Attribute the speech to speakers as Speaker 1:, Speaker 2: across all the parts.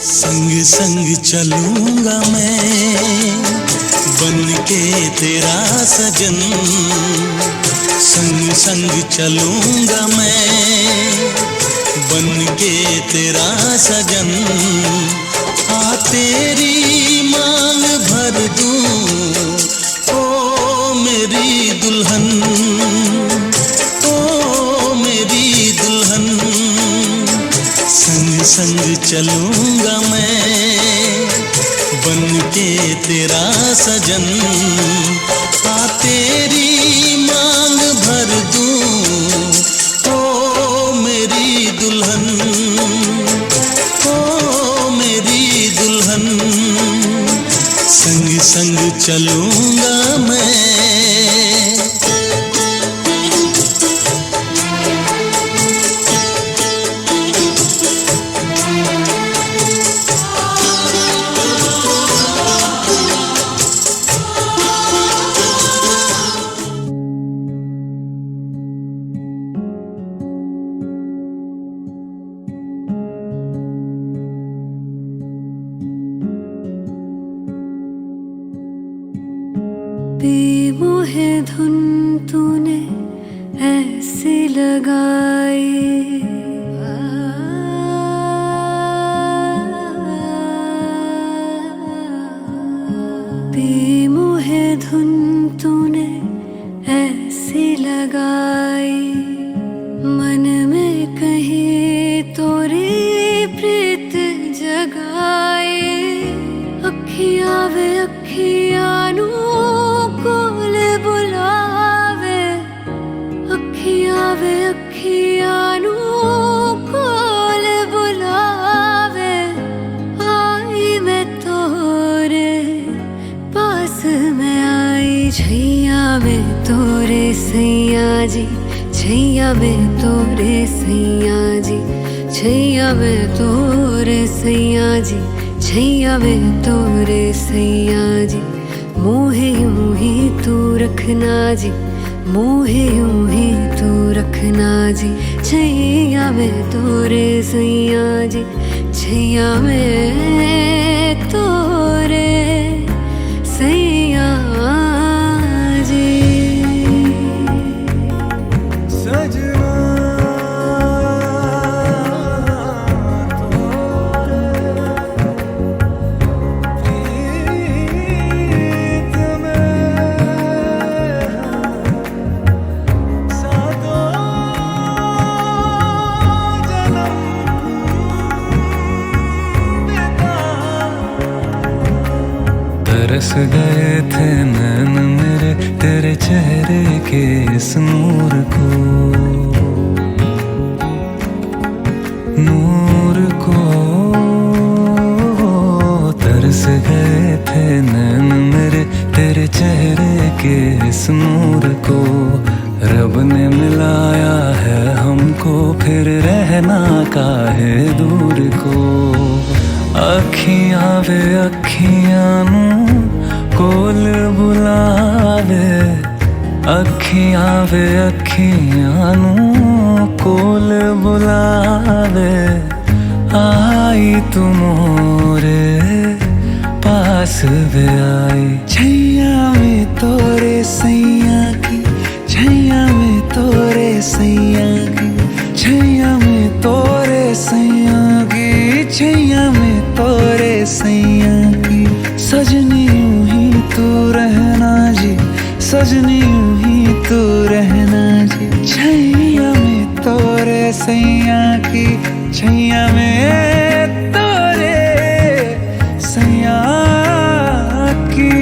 Speaker 1: संग संग चलूंगा मैं बन के तेरा सजन, संग संग चलूंगा मैं बन के तेरा सजन। आ तेरी मांग भर दूं ओ मेरी दुल्हन, ओ मेरी दुल्हन। संग संग चलूंगा मैं बन के तेरा सजन। आ तेरी मांग भर दूं ओ मेरी दुल्हन, ओ मेरी दुल्हन। संग संग चलूंगा मैं।
Speaker 2: बेमोहे धुन तूने ऐसी लगाई, बेमोहे धुन तूने ऐसी लगाई। मन में कहीं तोरी प्रीत जगाई। अखियां वे अखियां नू कोल बुलावे, अखियां वे अखियां नू कोल बुलावे। आई मैं तोरे पास में आई, छैया में तोरे सैया जी, छैया में तोरे सैया जी, छैया में तोरे सैया जी, छैया में तोरे सैया जी। मोहे यूं ही तू रखना जी, मोहे यूं ही तू रखना जी। छैया में तोरे सैया जी, छैया में तोरे सैया जी।
Speaker 1: सजना
Speaker 3: तरस गए थे नैन मेरे तेरे चेहरे के इस नूर को, नूर को। तरस गए थे नैन मेरे तेरे चेहरे के इस नूर को। रब ने मिलाया है हमको फिर रहना काहे दूर को। अखियां वे अखियां नू कोल बुलावे, अखियां वे अखियां नू कोल बुलावे। आई तू मोरे पास वे आई, छैया में तोरे सैया की, छैया में तोरे सैया की, छैया में तोरे सैया की, छैया में तोरे सैया की। सजनी यूं ही तू रहना जी, सजनी यूं ही तू रहना जी। छैया में तोरे सैया की, छैया में तोरे सैया की।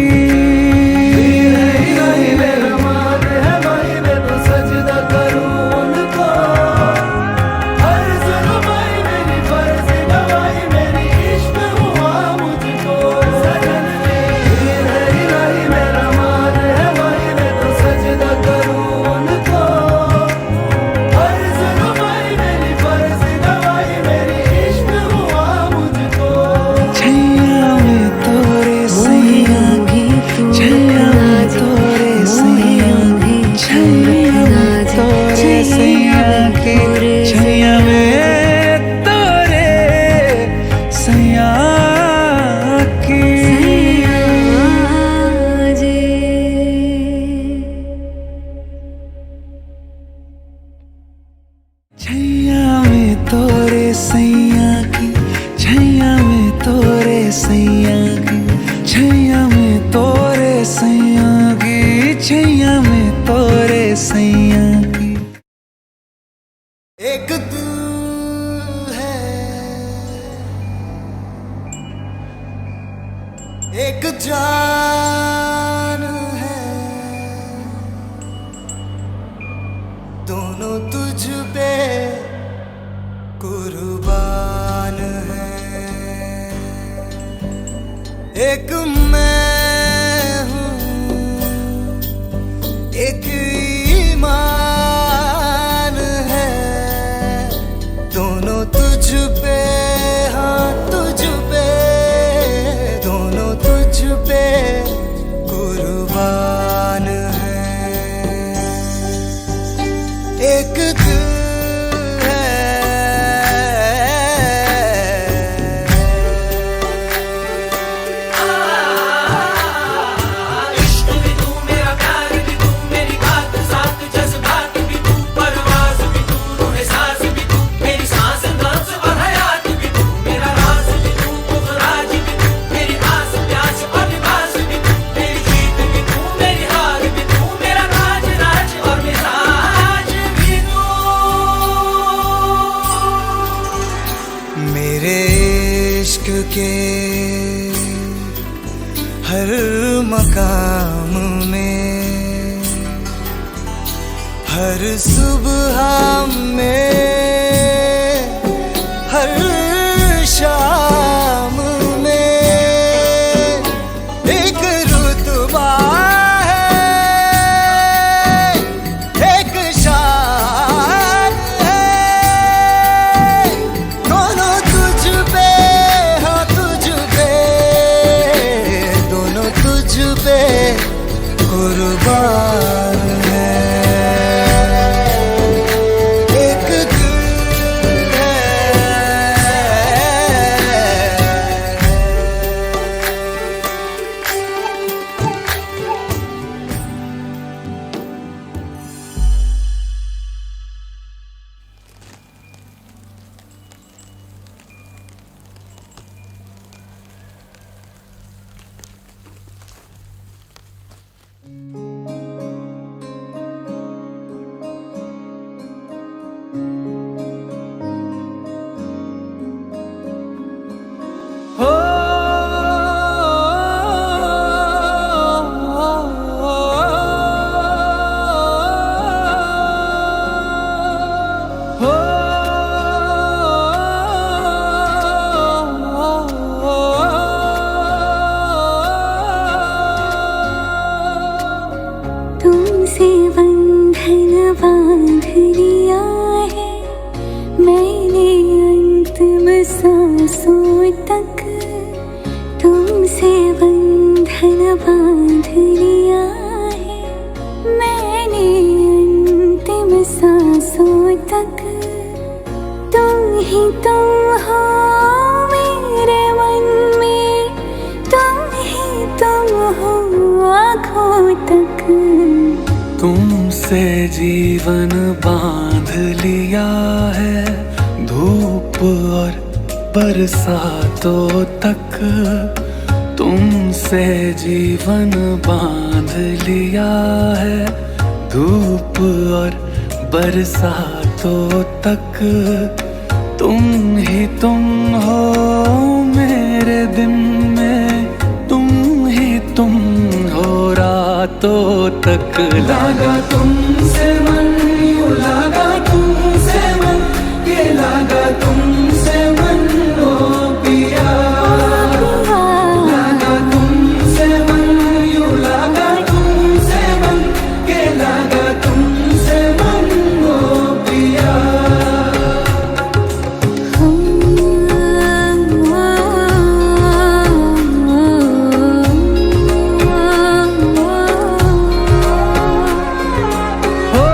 Speaker 1: एक जान है, दोनों तुझ पे कुर्बान है। एक मैं हूँ, एक ईमान है, दोनों तुझ पे, हाँ तुझ पे, दोनों तुझ पे कुर्बान है। एक दिल मेरे इश्क के हर मकाम में, हर सुबह में, हर शाम में एक रुतबा है, एक शान है, दोनों तुझ पे, हाँ तुझ पे, दोनों तुझ पे कुर्बान है। एक दिल है,
Speaker 3: हो
Speaker 2: तुमसे बंधन बांध लिया है मैंने अंतिम सांसों तक। तुमसे बंधन बांध लिया है मैंने अंतिम सांसों तक। तुम ही तुम हो मेरे मन में, तुम ही तुम हो आँखों तक।
Speaker 3: तुमसे जीवन बांध लिया है धूप और बरसातों तक। तुमसे जीवन बांध लिया है धूप और बरसातों तक। तुम ही तुम हो मेरे दिन में, तुम ही तुम हो रातों तक। लागा तुमसे मन, यूं लागा तुमसे मन, ये लागा तुमसे मन ओ पिया। लागा तुमसे मन, यूं लागा तुमसे मन, ये लागा तुमसे मन ओ पिया।
Speaker 2: हो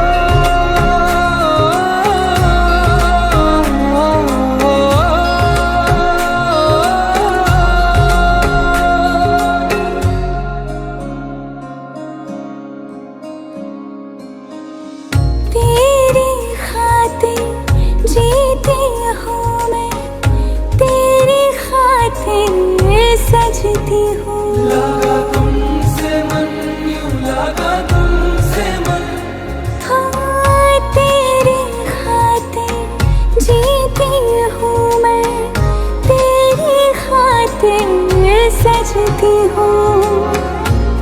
Speaker 2: सजती हूँ,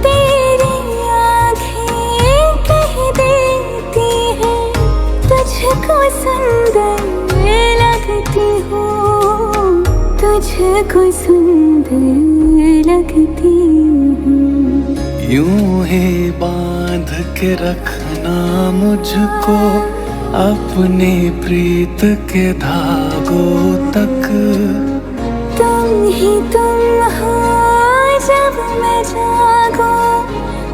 Speaker 2: तेरी आँखें कह देती है तुझको सुंदर लगती हूँ, तुझको सुंदर लगती हूँ।
Speaker 3: यूं ही बांध के रखना मुझको अपनी प्रीत के धागों तक।
Speaker 2: तुम ही तुम हो जब मैं जागूं,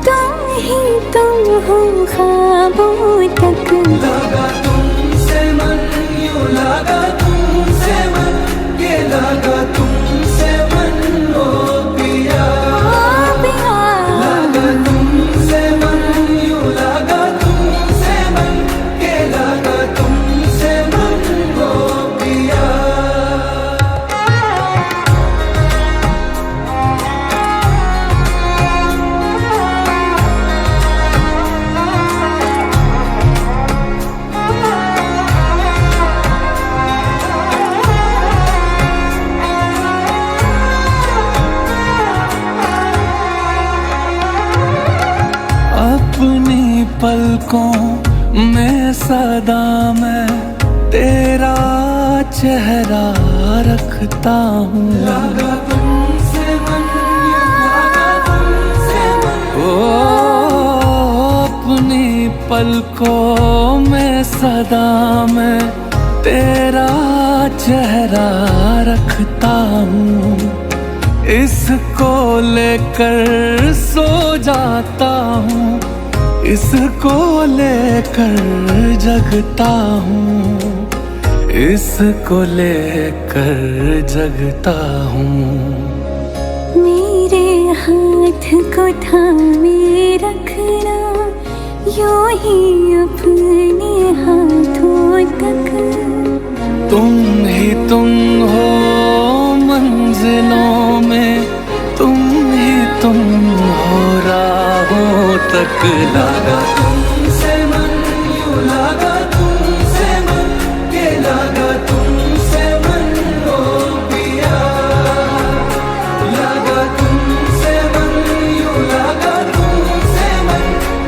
Speaker 2: तुम ही तुम हो ख्वाबों तक।
Speaker 3: लगा तुमसे मन, यूं लगा तुमसे मन, ये लगा तुमसे मन ओ पिया। लगा तुमसे मन, यूं लगा तुमसे मन, ये लगा तुमसे मन ओ पिया। अपनी पलकों में सदा मैं तेरा चेहरा रखता हूँ। लगा तुमसे मन, लगा तुमसे मन। ओ अपनी पलकों में सदा मैं तेरा चेहरा रखता हूँ। इसको लेकर सो जाता हूँ, इसको लेकर जगता हूँ, इसको लेकर जगता हूँ।
Speaker 2: मेरे हाथ को थामे रखना, यूं ही अपने हाथों तक।
Speaker 3: तुम ही तुम हो मंजिलों में, तुम ही तुम हो राहों तक। लगा तुमसे मन, यूं लगा तुमसे मन, ये लगा तुमसे मन ओ पिया। लगा तुमसे मन, यूं लगा तुमसे मन,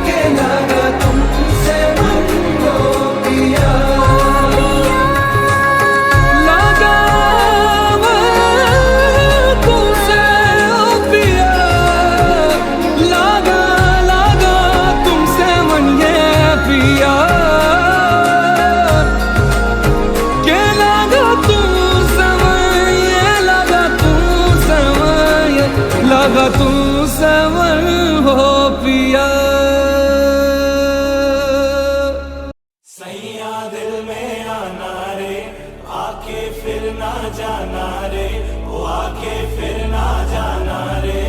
Speaker 3: ये लगा तुमसे मन ओ पिया। लगा तू समर हो पिया।
Speaker 1: सैया दिल में आना रे, आके फिर ना जाना रे, वो आके फिर ना जाना रे।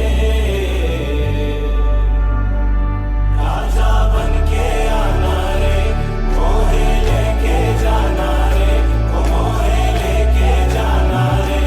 Speaker 1: राजा बन के आना रे, मोहे लेके जाना रे, वो मोहे लेके जाना रे।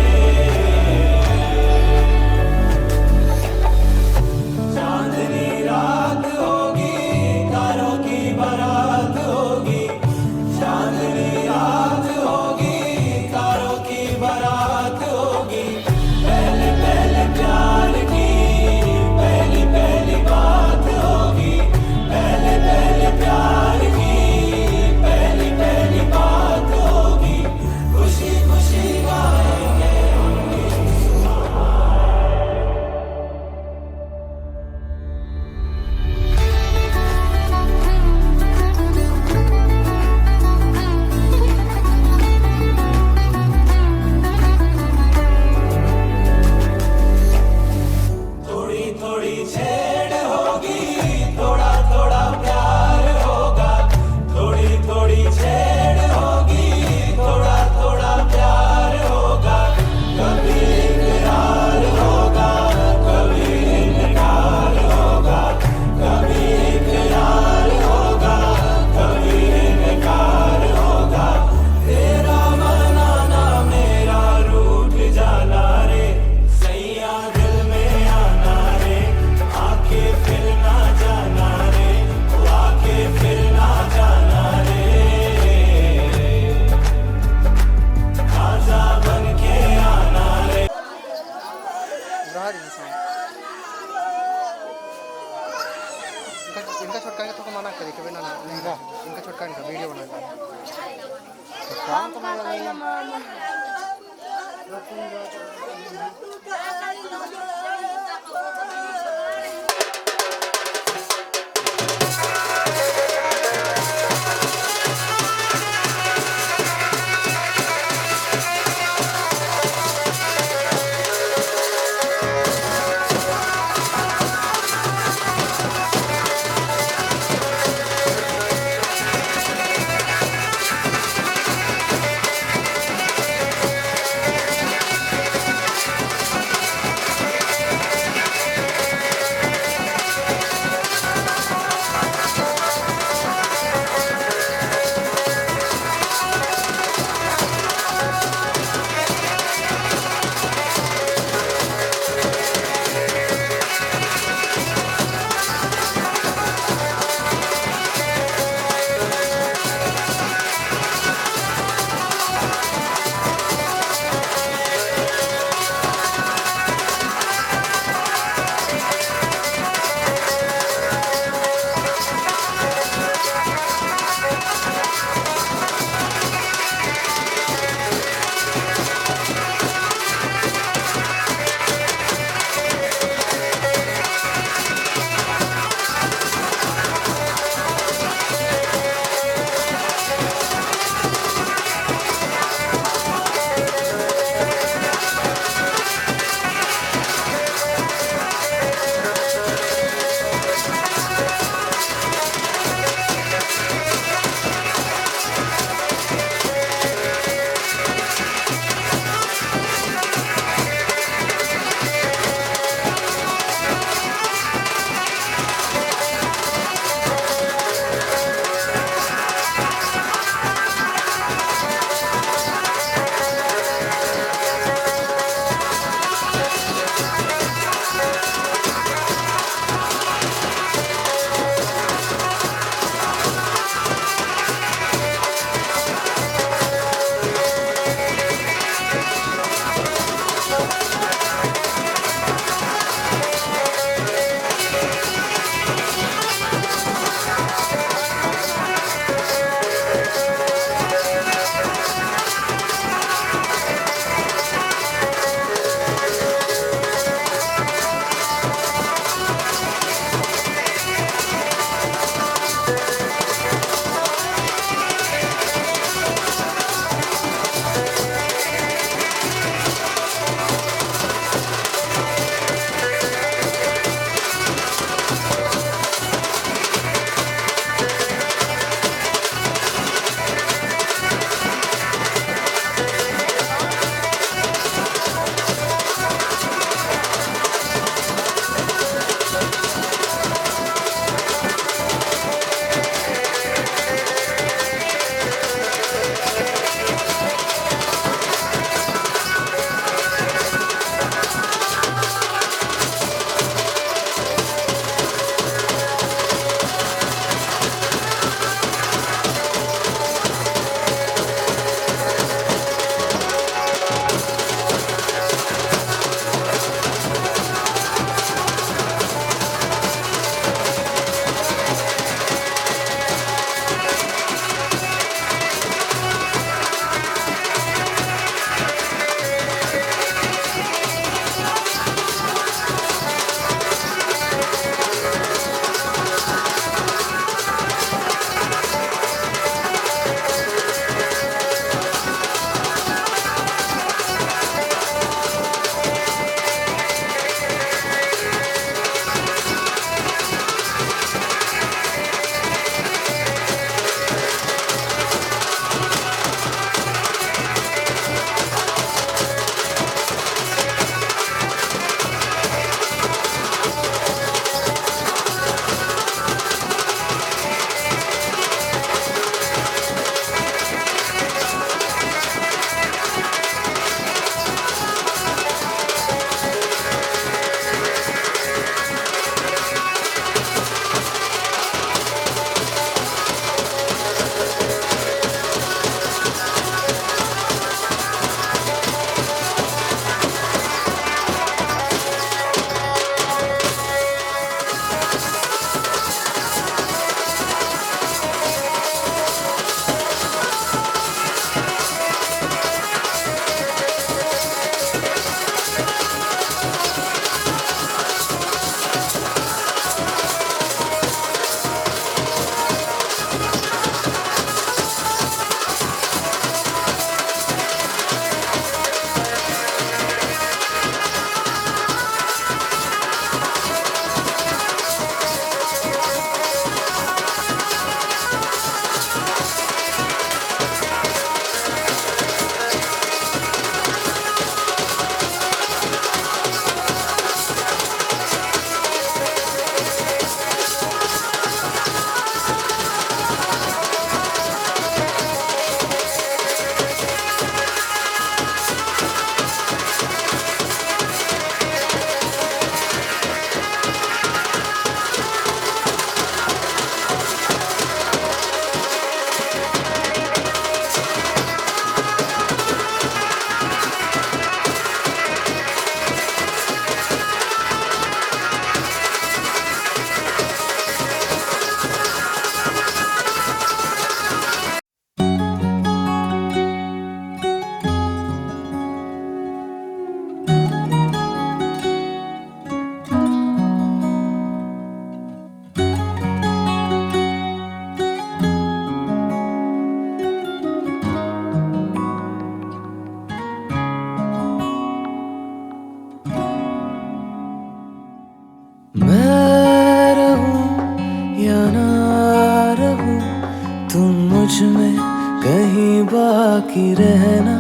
Speaker 3: में कहीं बाकी रहना,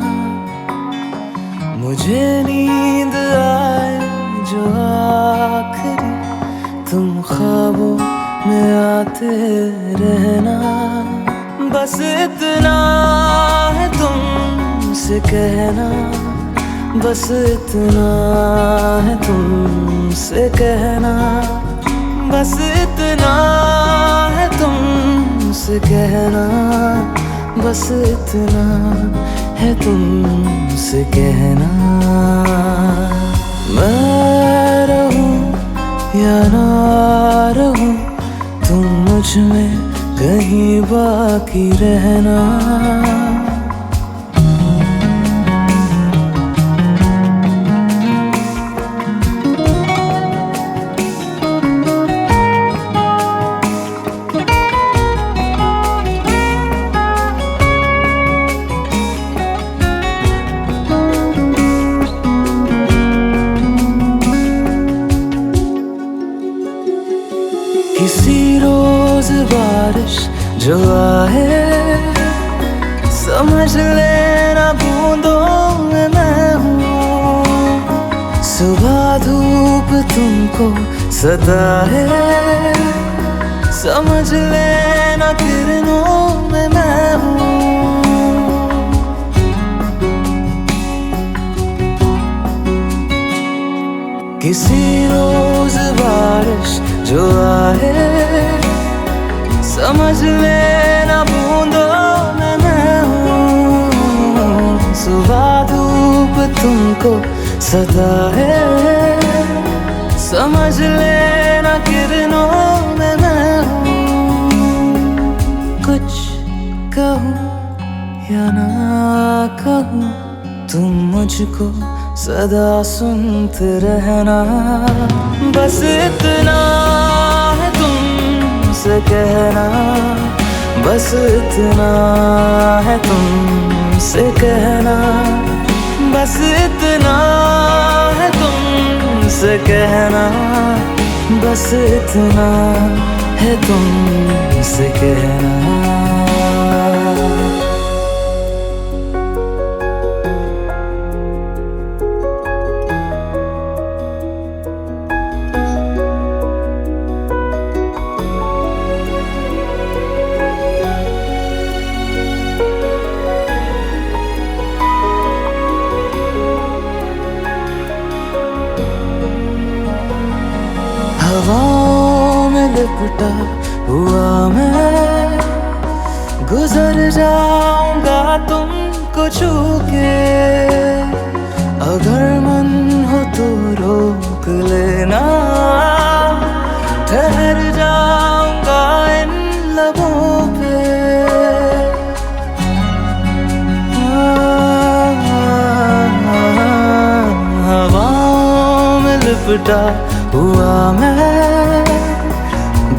Speaker 3: मुझे नींद आए जो आखिरी तुम ख्वाबों में आते रहना। बस इतना है तुमसे कहना, बस इतना है तुमसे कहना, बस इतना है तुमसे कहना, बस इतना है तुमसे कहना। मैं रहूं या ना रहूं, तुम मुझ में कहीं बाकी रहना। किसी रोज बारिश जो आए, समझ लेना बूंदों में मैं हूँ। सुबह धूप तुमको सताए, समझ लेना किरणों में मैं हूँ। किसी रोज बारिश जो आए, समझ लेना बूंदों में मैं हूँ। सुबह धूप तुमको सताए, समझ लेना किरणों में मैं हूँ। कुछ कहूँ या ना कहूँ, तुम मुझको सदा सुनते रहना। बस इतना है तुमसे कहना, बस इतना है तुमसे कहना, बस इतना है तुमसे कहना, बस इतना है तुमसे कहना। हवाओं में लिपटा हुआ मैं, गुजर जाऊंगा तुमको छू के। अगर मन हो तो रोक लेना, ठहर जाऊंगा इन लबों पे। हवाओं में लिपटा हुआ मैं,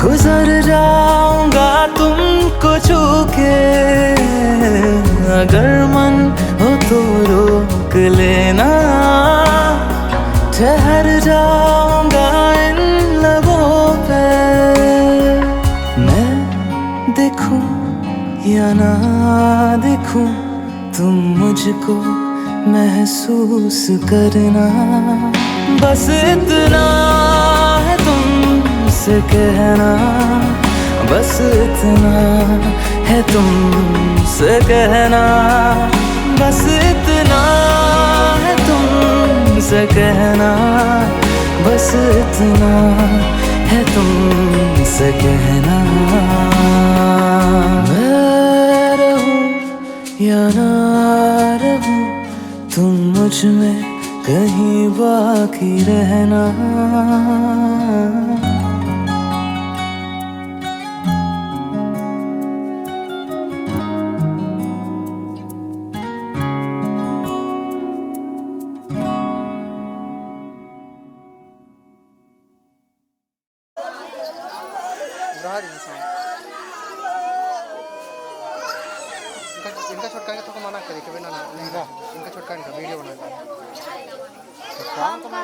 Speaker 3: गुजर जाऊंगा तुमको छू के। अगर मन हो तो रोक लेना, ठहर जाऊंगा इन लबों पे। मैं देखूं या ना देखूं, तुम मुझको महसूस करना। बस इतना है तुमसे कहना, बस इतना है तुमसे कहना, बस इतना है तुमसे कहना, बस इतना है तुमसे कहना। मैं रहूं या ना रहूं, तुम मुझ में कहीं बाकी रहना।
Speaker 4: इनका छोटका तो मना करे कि ना इनका छोटका इनका वीडियो बना काम तो मैं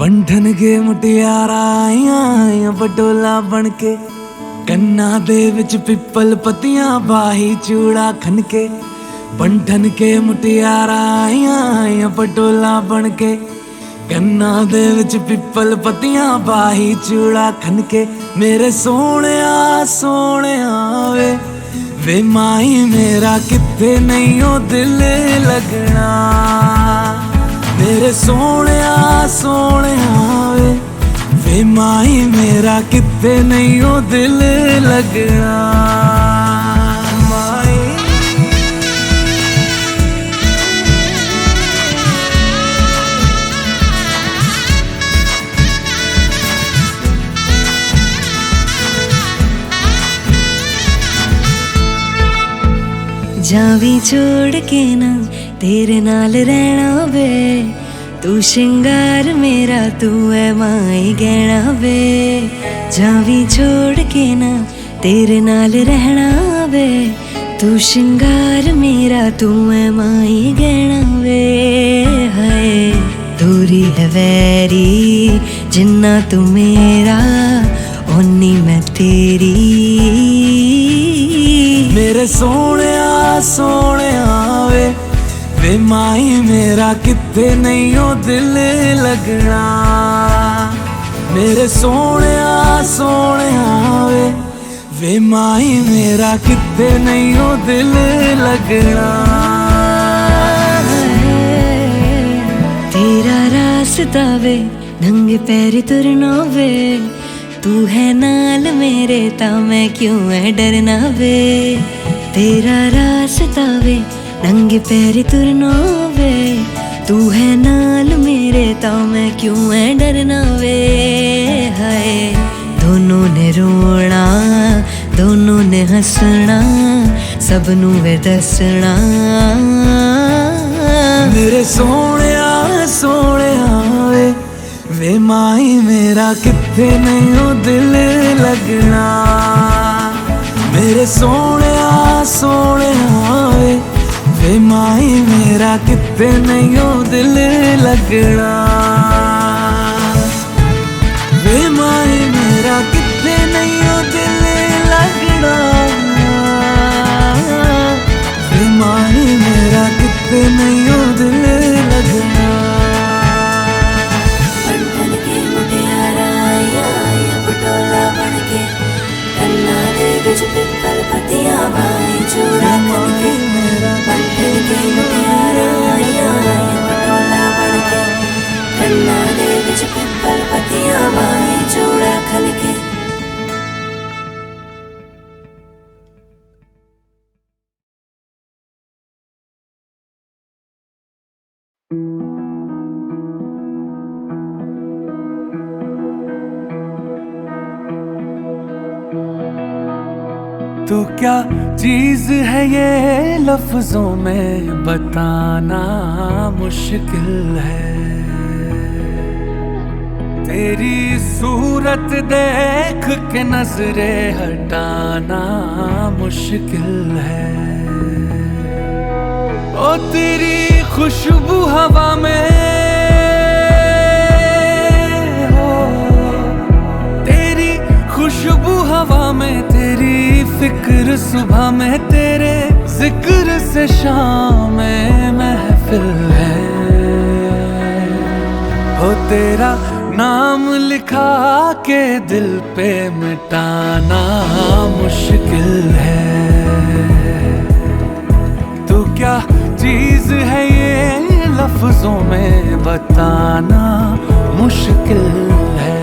Speaker 3: बंधन के मुटियारा आईਆਂ पटोला बन के कन्ना दे विच पिपल पतियां बाही चूड़ा खन के बंधन के मुटियारा आईਆਂ पटोला बन के कन्ना दे विच पिपल पतियां बाही चूड़ा खन के मेरे सोहणिया सोहणिया वे माई मेरा किथे नहीं ओ दिल लगना मेरे सोहणिया सोहणिया वे माई मेरा किथे नहीं ओ दिल लगना माई
Speaker 2: जावी छोड़ के ना तेरे नाल रहना वे तू शिंगार मेरा तू है माई गहना वे जावी छोड़ के ना तेरे नाल रहना वे तू शिंगार मेरा तू है माई गहना वे हाय दूरी है वैरी जिन्ना तू मेरा ओनी मैं तेरी
Speaker 3: मेरे सोहणिया सोहणिया वे माई मेरा किथे नहीं ओ दिल लगना मेरे सोहणिया सोहणिया वे माई मेरा किथे नहीं ओ दिल लगना
Speaker 2: तेरा रास्ता वे नंगे पैर तुरना वे तू है नाल मेरे ता मैं क्यों है डरना वे तेरा रास्ता वे नंगे पैर तुरना वे, तू है नाल मेरे तो मैं क्यों है डरना वे। हाय दोनों ने रोना, दोनों ने हंसना, सबनू वे दसना।
Speaker 3: मेरे सोहणिया सोहणिया वे माही मेरा किथे नहीं हो दिल लगना। मेरे सोहणिया सोहणिया वे माही मेरा किथे नहीं हो दिल लगना। वे माही मेरा किथे नहीं हो दिल लगना। वे माही मेरा किथे नहीं हो दिल लगना।
Speaker 2: पिपल पतियां भाई चूड़ा करके, बंधन के मुटियारा आया पटोला बनके। कन्ना दे विच पिपल पतियां भाई चूड़ा खनके।
Speaker 3: तो क्या चीज है ये लफ्जों में बताना मुश्किल है। तेरी सूरत देख के नजरे हटाना मुश्किल है। ओ तेरी खुशबू हवा में हो, तेरी खुशबू हवा में, तेरी फिक्र सुबह में, तेरे जिक्र से शाम में महफिल है। हो तेरा नाम लिखा के दिल पे मिटाना मुश्किल है। तो क्या चीज है ये लफ्जों में बताना मुश्किल है।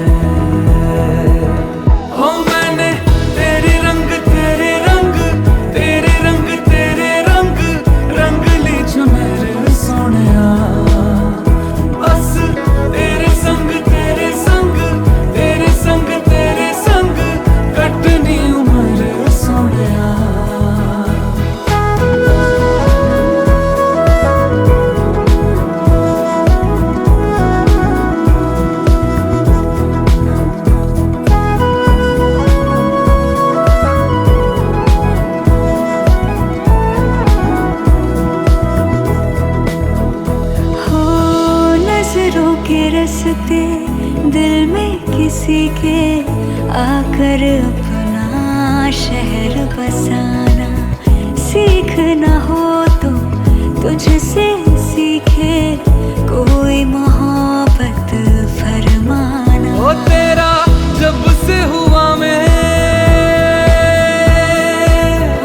Speaker 2: रस्ते दिल में किसी के आकर अपना शहर बसाना। सीखना हो तो तुझसे सीखे कोई मोहब्बत फरमाना।
Speaker 3: ओ तेरा जब से हुआ मैं,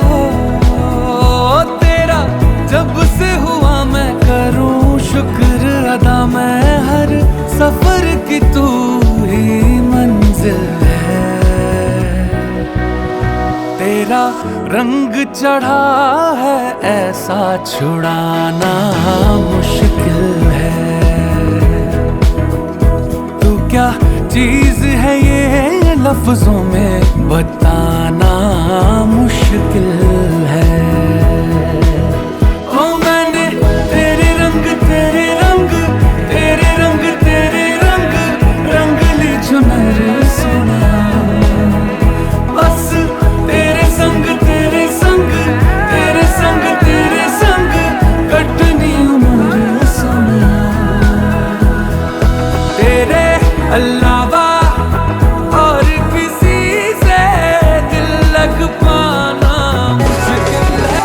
Speaker 3: ओ तेरा जब से हुआ मैं, करूं शुक्र अदा मैं। हर सफर की तू ही मंजिल है। तेरा रंग चढ़ा है ऐसा छुड़ाना मुश्किल है। तू क्या चीज है ये लफ्जों में बताना मुश्किल है। अलावा और किसी से दिल लग पाना मुश्किल है।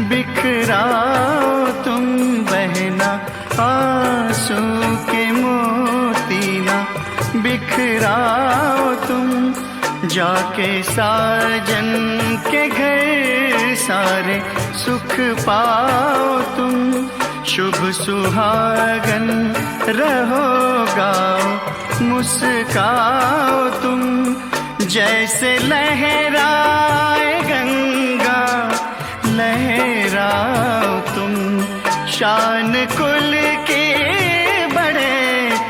Speaker 5: बिखराओ तुम बहना आंसू के मोती ना बिखराओ तुम, जाके साजन के घर सारे सुख पाओ तुम। शुभ सुहागन रहो गाओ मुस्काओ तुम, जैसे लहराए गंगा लहराओ तुम। शान कुल के बड़े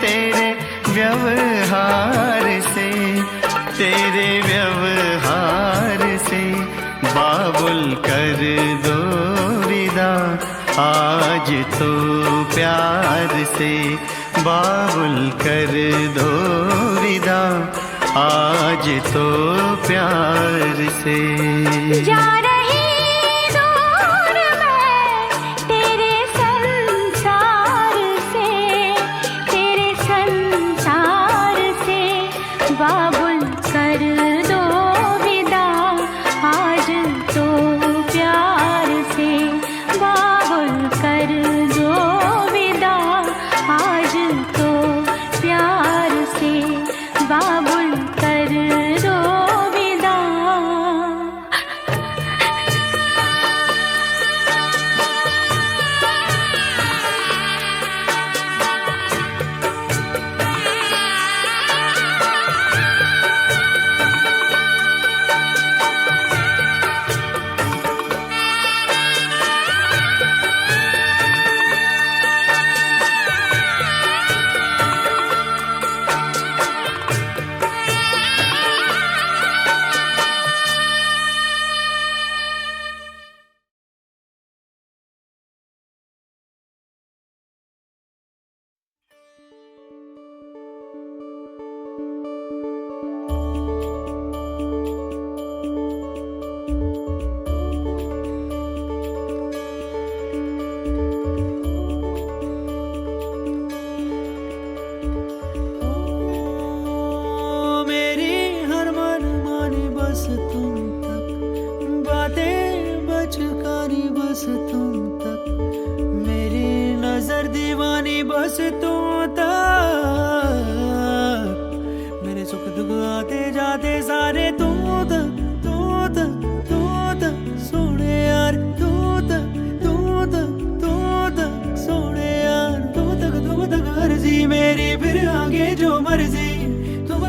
Speaker 5: तेरे व्यवहार से, तेरे व्यवहार से। बाबुल कर दो विदा आज तो प्यार से, बाबुल कर दो विदा आज तो प्यार से।
Speaker 6: जा रही दूर मैं तेरे संसार से, तेरे संसार से। बाबुल कर दो विदा आज तो प्यार से, बाबुल कर दो विदा आज तो प्यार से, बाबुल कर दो विदा।
Speaker 1: मेरी हर मन मानी बस तुम तक, बातें बचकानी बस तुम तक, मेरी नजर दीवानी बस तुम तक। मेरे सुख दुख आते जाते सारे तुम तक, तुम तक, तुम तक सोने यार, तुम तक, तुम तक, तुम तक सोने यार। तुम तक अर्जी मेरी फिर आगे जो मर्जी, तुम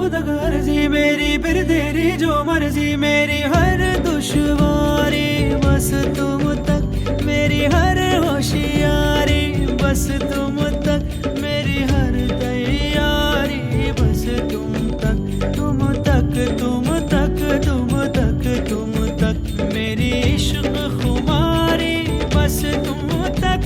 Speaker 1: तक अर्जी मेरी फिर तेरी जो मर्जी। मेरी हर दुश्वारी बस तुम तक, मेरी हर होशियारी बस तुम तक, मेरी हर तैयारी बस तुम तक, तुम तक, तुम तक, तुम तक, तुम तक। मेरी इश्क खुमारी बस तुम तक।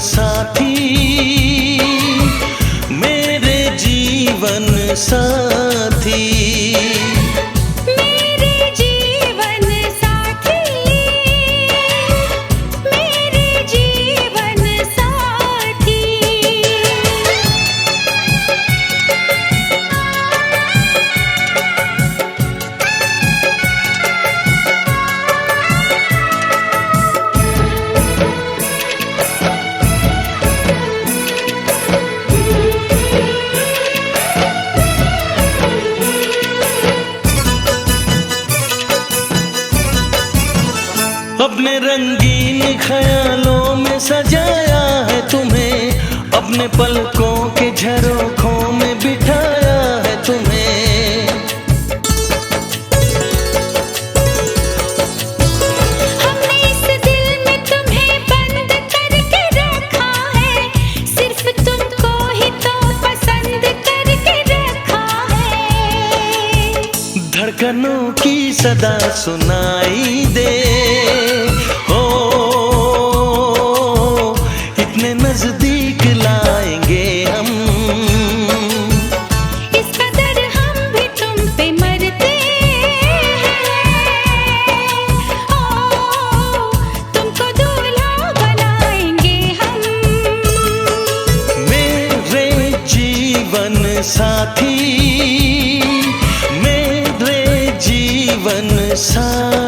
Speaker 5: साथी, मेरे जीवन साथी,
Speaker 6: मेरे जीवन साथी, मेरे जीवन साथी।
Speaker 5: अपने रंगीन ख्यालों में सजाया है तुम्हें, अपने पलकों के झरोखों में बिठाया है तुम्हें।
Speaker 6: हमने इस दिल में तुम्हें बंद करके रखा है, सिर्फ तुमको ही तो पसंद करके रखा है।
Speaker 5: धड़कनों की सदा सुनाई दे, ओ इतने नजदीक लाएंगे हम,
Speaker 6: इस कदर हम भी तुम पे मरते हैं। ओ तुमको दूल्हा बनाएंगे हम।
Speaker 5: मेरे जीवन साथी, मेरे जीवन साथी।